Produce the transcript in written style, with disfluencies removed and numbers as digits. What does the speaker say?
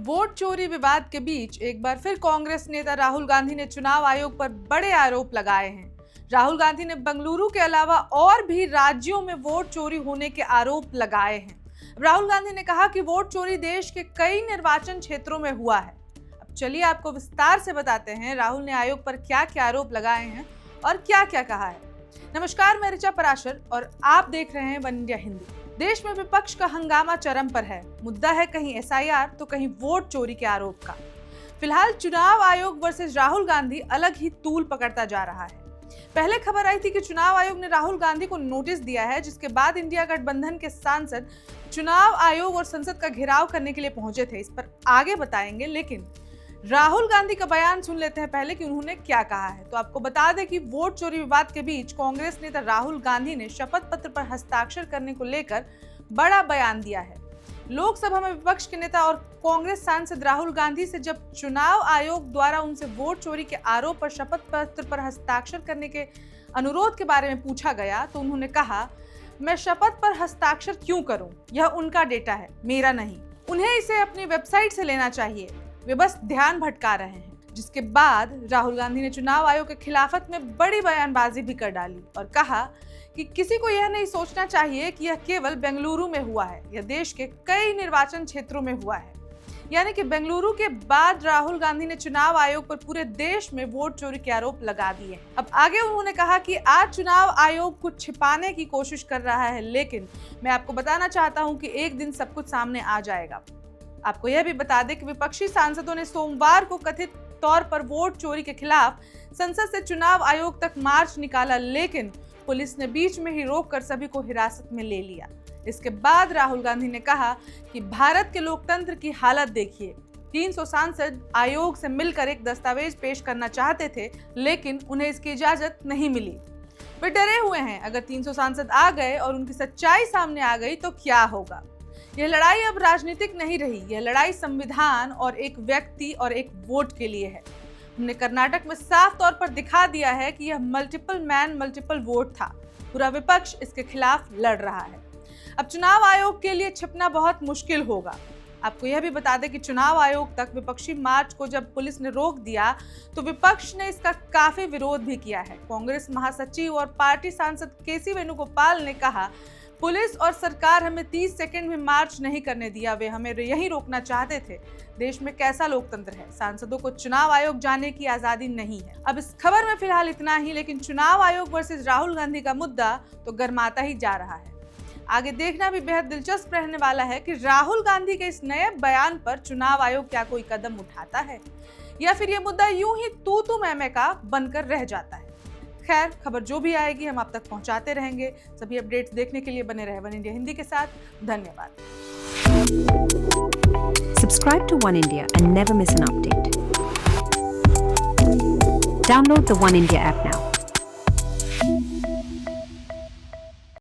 Vote चोरी विवाद के बीच एक बार फिर कांग्रेस नेता राहुल गांधी ने चुनाव आयोग पर बड़े आरोप लगाए हैं। राहुल गांधी ने बेंगलुरु के अलावा और भी राज्यों में वोट चोरी होने के आरोप लगाए हैं। राहुल गांधी ने कहा कि वोट चोरी देश के कई निर्वाचन क्षेत्रों में हुआ है। अब चलिए आपको विस्तार से बताते हैं राहुल ने आयोग पर क्या क्या आरोप लगाए हैं और क्या क्या कहा है। नमस्कार, मैं ऋचा पराशर और आप देख रहे हैं वन इंडिया हिंदी। देश में विपक्ष का हंगामा चरम पर है। मुद्दा है कहीं एसआईआर तो कहीं वोट चोरी के आरोप का। फिलहाल चुनाव आयोग वर्सेस राहुल गांधी अलग ही तूल पकड़ता जा रहा है। पहले खबर आई थी कि चुनाव आयोग ने राहुल गांधी को नोटिस दिया है, जिसके बाद इंडिया गठबंधन के सांसद चुनाव आयोग और संसद का घेराव करने के लिए पहुंचे थे। इस पर आगे बताएंगे, लेकिन राहुल गांधी का बयान सुन लेते हैं पहले कि उन्होंने क्या कहा है। तो आपको बता दें कि वोट चोरी विवाद के बीच कांग्रेस नेता राहुल गांधी ने शपथ पत्र पर हस्ताक्षर करने को लेकर बड़ा बयान दिया है। लोकसभा में विपक्ष के नेता और कांग्रेस सांसद राहुल गांधी से जब चुनाव आयोग द्वारा उनसे वोट चोरी के आरोप पर शपथ पत्र पर हस्ताक्षर करने के अनुरोध के बारे में पूछा गया तो उन्होंने कहा, मैं शपथ पर हस्ताक्षर क्यों करूं? यह उनका डेटा है, मेरा नहीं। उन्हें इसे अपनी वेबसाइट से लेना चाहिए, वे बस ध्यान भटका रहे हैं। जिसके बाद राहुल गांधी ने चुनाव आयोग के खिलाफत में बड़ी बयानबाजी भी कर डाली और कहा कि किसी को यह नहीं सोचना चाहिए कि यह केवल बेंगलुरु में हुआ है, यह देश के कई निर्वाचन क्षेत्रों में हुआ है। यानी कि बेंगलुरु के बाद राहुल गांधी ने चुनाव आयोग पर पूरे देश में वोट चोरी के आरोप लगा दिए। अब आगे उन्होंने कहा कि आज चुनाव आयोग कुछ छिपाने की कोशिश कर रहा है, लेकिन मैं आपको बताना चाहता हूं कि एक दिन सब कुछ सामने आ जाएगा। आपको यह भी बता दें कि विपक्षी सांसदों ने सोमवार को कथित तौर पर वोट चोरी के खिलाफ संसद से चुनाव आयोग तक मार्च निकाला, लेकिन पुलिस ने बीच में ही रोककर सभी को हिरासत में ले लिया। इसके बाद राहुल गांधी ने कहा कि भारत के लोकतंत्र की हालत देखिए। 300 सांसद आयोग से मिलकर एक दस्तावेज पेश करना चाहते थे, लेकिन उन्हें इसकी इजाजत नहीं मिली। वे डरे हुए हैं, अगर 300 सांसद आ गए और उनकी सच्चाई सामने आ गई तो क्या होगा। यह लड़ाई अब राजनीतिक नहीं रही, यह लड़ाई संविधान और एक व्यक्ति और एक वोट के लिए है। हमने कर्नाटक में साफ तौर पर दिखा दिया है कि यह मल्टीपल मैन मल्टीपल वोट था। पूरा विपक्ष इसके खिलाफ लड़ रहा है। अब चुनाव आयोग के लिए छिपना बहुत मुश्किल होगा। आपको यह भी बता दें कि चुनाव आयोग तक विपक्षी मार्च को जब पुलिस ने रोक दिया तो विपक्ष ने इसका काफी विरोध भी किया है। कांग्रेस महासचिव और पार्टी सांसद केसी वेणुगोपाल ने कहा, पुलिस और सरकार हमें 30 सेकंड में मार्च नहीं करने दिया, वे हमें यहीं रोकना चाहते थे। देश में कैसा लोकतंत्र है, सांसदों को चुनाव आयोग जाने की आजादी नहीं है। अब इस खबर में फिलहाल इतना ही, लेकिन चुनाव आयोग वर्सेस राहुल गांधी का मुद्दा तो गरमाता ही जा रहा है। आगे देखना भी बेहद दिलचस्प रहने वाला है कि राहुल गांधी के इस नए बयान पर चुनाव आयोग क्या कोई कदम उठाता है या फिर यह मुद्दा यूं ही तू मैं का बनकर रह जाता है। खैर, खबर जो भी आएगी हम आप तक पहुंचाते रहेंगे। सभी अपडेट्स देखने के लिए बने रहे वन इंडिया हिंदी के साथ। धन्यवाद। Subscribe to One India and never miss an update. Download the One India app now.